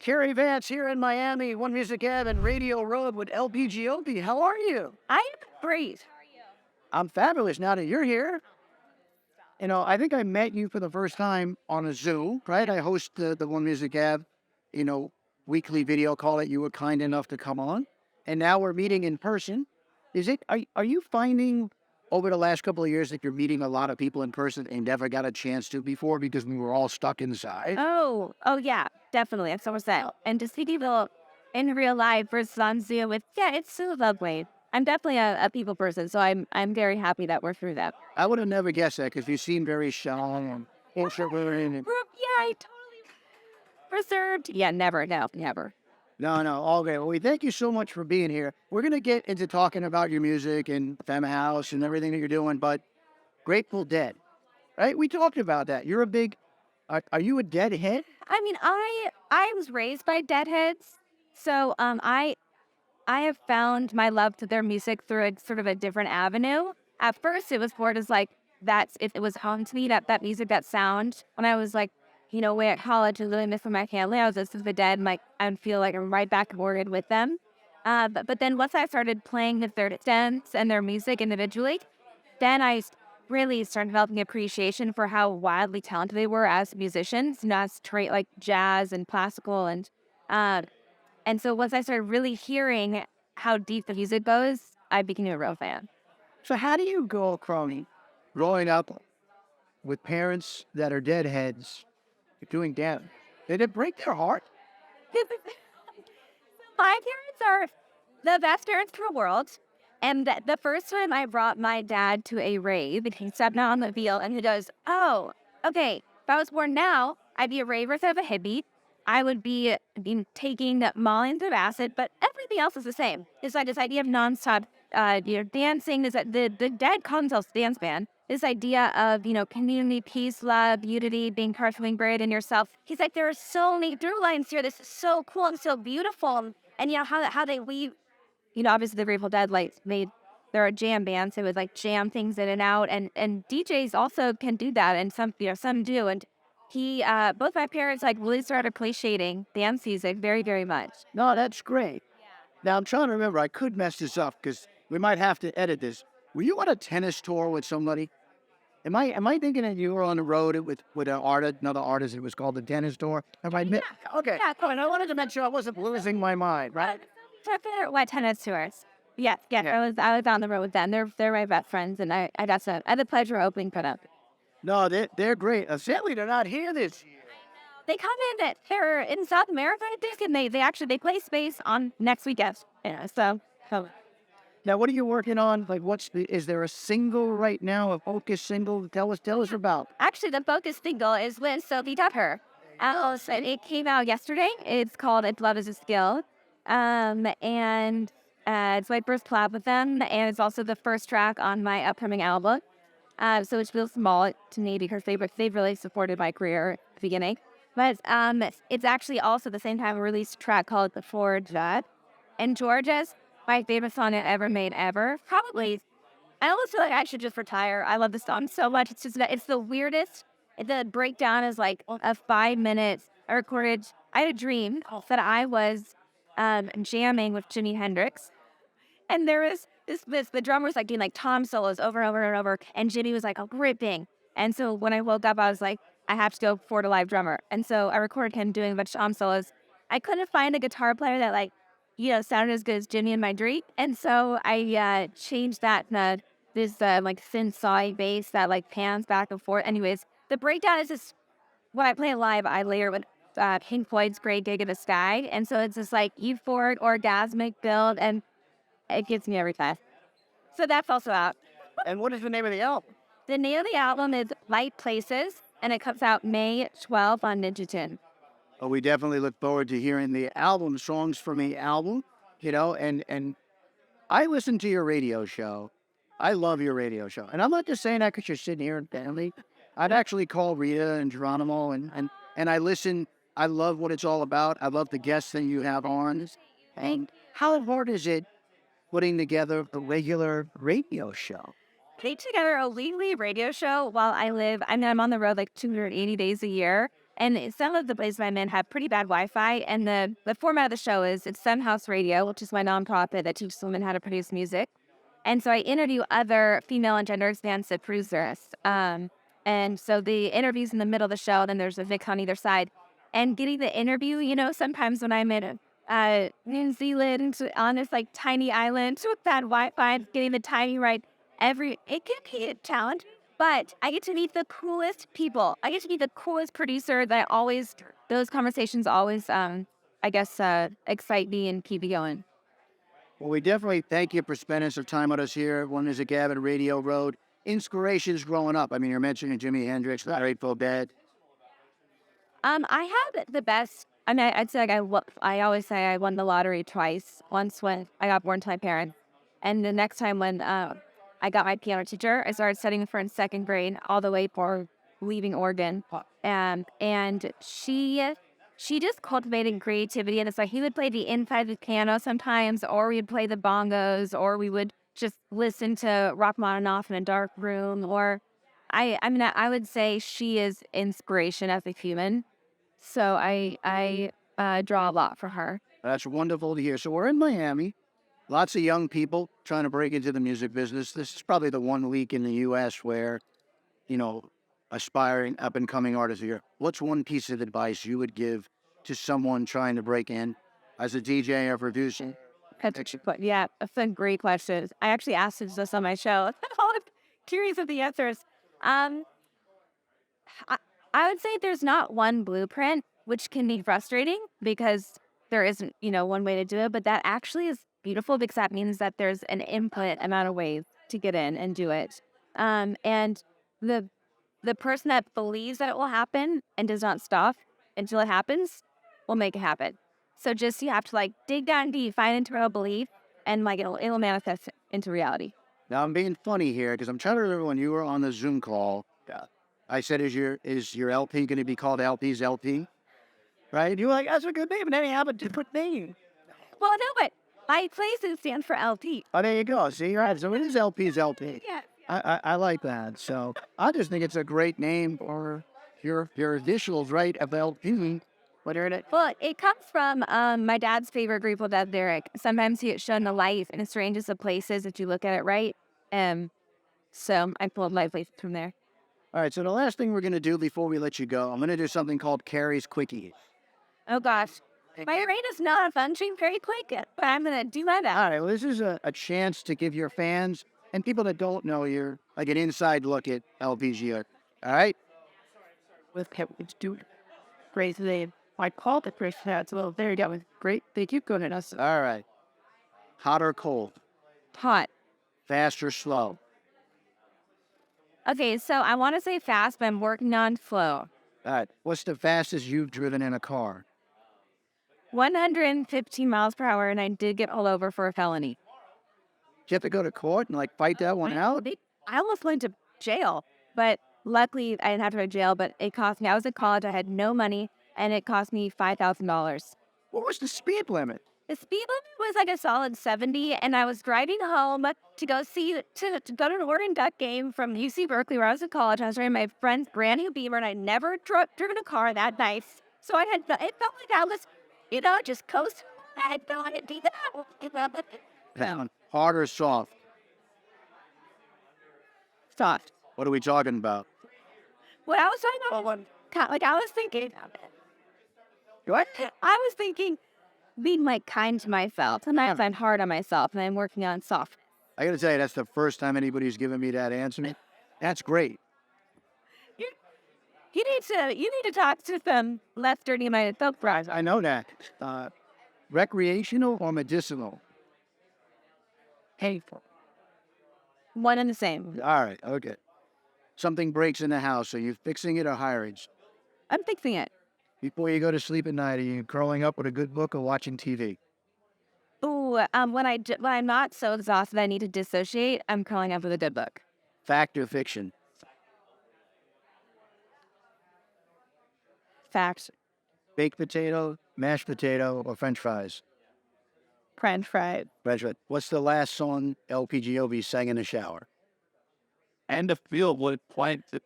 Carrie Vance here in Miami, One Music Ave and Radio Road with LP Giobbi. How are you? I am great. I'm fabulous now that you're here. I think I met you for the first time on a Zoom, right? I host the One Music Ave, weekly video call that you were kind enough to come on. And now we're meeting in person. Are you finding over the last couple of years that you're meeting a lot of people in person and never got a chance to before because we were all stuck inside? Oh yeah, definitely. That's 100%. And to see people in real life versus on Zoom, it's so lovely. I'm definitely a people person, so I'm very happy that we're through that. I would have never guessed that because you seem very shy and introverted. Yeah, I totally reserved. Yeah, never, no, never. No, all good. Well, we thank you so much for being here. We're going to get into talking about your music and Femme House and everything that you're doing, but Grateful Dead, right? We talked about that. You're a big, are you a Deadhead? I mean, I was raised by Deadheads, so I have found my love to their music through a sort of a different avenue. At first, it was more just like it was home to me, that music, that sound. When I was like, away at college and really missing my family, I was listening to the Dead, and like I would feel like I'm right back aboard with them. But then once I started playing the third extents and their music individually, then really started developing appreciation for how wildly talented they were as musicians, not straight like jazz and classical and so once I started really hearing how deep the music goes, I became a real fan. So how do you go from growing up with parents that are Deadheads doing dance? Did it break their heart? My parents are the best parents in the world. And the first time I brought my dad to a rave, and he stepped out on the wheel and he goes, "Oh, okay, if I was born now, I'd be a raver instead of a hippie. I would be taking Molly instead of acid, but everything else is the same." It's like this idea of nonstop, dancing. Is that the Dead call themselves dance band? This idea of community, peace, love, unity, being partially buried in yourself. He's like, there are so many through lines here. This is so cool and so beautiful. And how they weave. Obviously the Grateful Dead they're a jam band, so it would like jam things in and out, and DJs also can do that, and some do, and both my parents like really started appreciating dance music very, very much. No, that's great. Now I'm trying to remember. I could mess this up because we might have to edit this. Were you on a tennis tour with somebody? Am I thinking that you were on the road with another artist? It was called the Tennis Tour. Okay. Yeah, cool. And I wanted to make sure I wasn't losing my mind, right? What tennis tours? Yes. Yeah. I was on the road with them. They're my best friends, and I had the pleasure of opening for them. No, they're great. Sadly, they're not here this year. They come in they're in South America, I think, and they play space on next weekend. So. Now, what are you working on? Like, is there a single right now, a focus single? Tell us about. Actually, the focus single is with Sophie Tucker. It came out yesterday. It's called "If Love Is a Skill," and it's my first collab with them, and it's also the first track on my upcoming album. So it feels small to me because they've really supported my career at the beginning. But it's actually also at the same time a released track called "Before Judd," and Georgia's my favorite song I've ever made ever. Probably, I almost feel like I should just retire. I love this song so much. It's the weirdest. The breakdown is like a 5 minutes. I had a dream that I was jamming with Jimi Hendrix, and there was the drummer was like doing like tom solos over and over and over, and Jimmy was like ripping. And so when I woke up, I was like, I have to go for a live drummer. And so I recorded him doing a bunch of tom solos. I couldn't find a guitar player that sounded as good as Jimmy in my dream. And so I changed that this like thin saw bass that like pans back and forth. Anyways, the breakdown is just when I play it live, I layer with Pink Floyd's "Great Gig in the Sky," and so it's this like euphoric, orgasmic build, and it gets me every time. So that's also out. And what is the name of the album? The name of the album is "Light Places," and it comes out May 12th on Ninja Tune. Oh, we definitely look forward to hearing the album, Songs for Me album, and I listen to your radio show. I love your radio show. And I'm not just saying that because you're sitting here in family. I'd actually call Rita and Geronimo, and I listen. I love what it's all about. I love the guests that you have on. And how hard is it putting together a regular radio show? Put together a weekly radio show while I'm on the road like 280 days a year. And some of the places I'm in have pretty bad Wi-Fi. And the format of the show is it's Sun House Radio, which is my nonprofit that teaches women how to produce music. And so I interview other female and gender expansive producers. And so the interview's in the middle of the show, then there's a mix on either side. And getting the interview, sometimes when I'm in New Zealand on this like tiny island with bad Wi-Fi, getting the timing right, it can be a challenge. But I get to meet the coolest people. I get to meet the coolest producer those conversations always, excite me and keep me going. Well, we definitely thank you for spending some time with us here. One is a Gavin Radio Road. Inspirations growing up. I mean, you're mentioning Jimi Hendrix, the Grateful Dead. I had the best. I mean, I'd say I always say I won the lottery twice. Once when I got born to my parents, and the next time when I got my piano teacher, I started studying for in second grade, all the way for leaving Oregon. And she just cultivated creativity, and it's like he would play the inside of the piano sometimes, or we'd play the bongos, or we would just listen to Rachmaninoff in a dark room, or I would say she is inspiration as a human. So I draw a lot from her. That's wonderful to hear. So we're in Miami. Lots of young people trying to break into the music business. This is probably the one week in the U.S. where, aspiring up-and-coming artists are here. What's one piece of advice you would give to someone trying to break in as a DJ or producer? Yeah, that's a great question. I actually asked this on my show. I'm curious of the answers. I would say there's not one blueprint, which can be frustrating because there isn't, one way to do it. But that actually is beautiful because that means that there's an infinite amount of ways to get in and do it. And the person that believes that it will happen and does not stop until it happens will make it happen. So just you have to dig down deep, find internal belief, and it'll manifest into reality. Now I'm being funny here because I'm trying to remember when you were on the Zoom call. I said, is your LP going to be called LP's LP? Right? You were like, that's a good name, and then you have a different name. Well, no, but my place stands for LP. Oh, there you go. See, you're right. So it is LP's LP. Yeah. I like that. So I just think it's a great name for your initials, right, of LP. What are it? Well, it comes from my dad's favorite Grateful Dead lyric. Sometimes you get shown the light in the strangest of places if you look at it right. So I pulled my place from there. All right, so the last thing we're going to do before we let you go, I'm going to do something called Carrie's Quickie. Oh, gosh. My brain is not functioning very quick, but I'm going to do my best. All right, well, this is a chance to give your fans and people that don't know you an inside look at LPG. All right? With Kevin, do it. Great name. I called it Chris Hats. Well, there you go. Great. Thank you. Go ahead. All right. Hot or cold? Hot. Fast or slow? Okay, so I want to say fast, but I'm working on slow. All right. What's the fastest you've driven in a car? 115 miles per hour, and I did get pulled over for a felony. Did you have to go to court and fight that one out? I almost went to jail, but luckily I didn't have to go to jail, but it cost me. I was at college, I had no money, and it cost me $5,000. What was the speed limit? The speed limit was a solid 70, and I was driving home to go to go to an Oregon Duck game from UC Berkeley, where I was in college. I was driving my friend's brand new Beamer, and I'd never driven a car that nice. So it felt like I was, just coasting. I had no idea that. Pound. Hard or soft? Soft. What are we talking about? What I was talking about, I was thinking. What? I was thinking being kind to myself. Sometimes I'm hard on myself, and I'm working on soft. I got to tell you, that's the first time anybody's given me that answer. That's great. You need to talk to some less dirty-minded folk fries. I know that. Recreational or medicinal? Painful. One and the same. All right, okay. Something breaks in the house. Are you fixing it or hiring? I'm fixing it. Before you go to sleep at night, are you curling up with a good book or watching TV? Ooh, when I'm not so exhausted I need to dissociate, I'm curling up with a good book. Fact or fiction? Fact. Baked potato, mashed potato, or French fries? French fries. French fries. What's the last song Giobbi sang in the shower? And the field would point to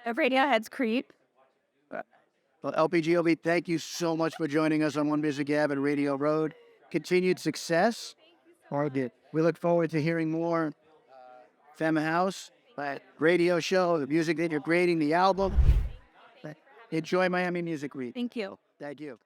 Radiohead's Creep. Well, LPGOB, thank you so much for joining us on One Music Gab and Radio Road. Continued success. Or good. We look forward to hearing more Femme House, radio show, the music that you're creating, the album. Enjoy Miami Music Week. Thank you. Thank you.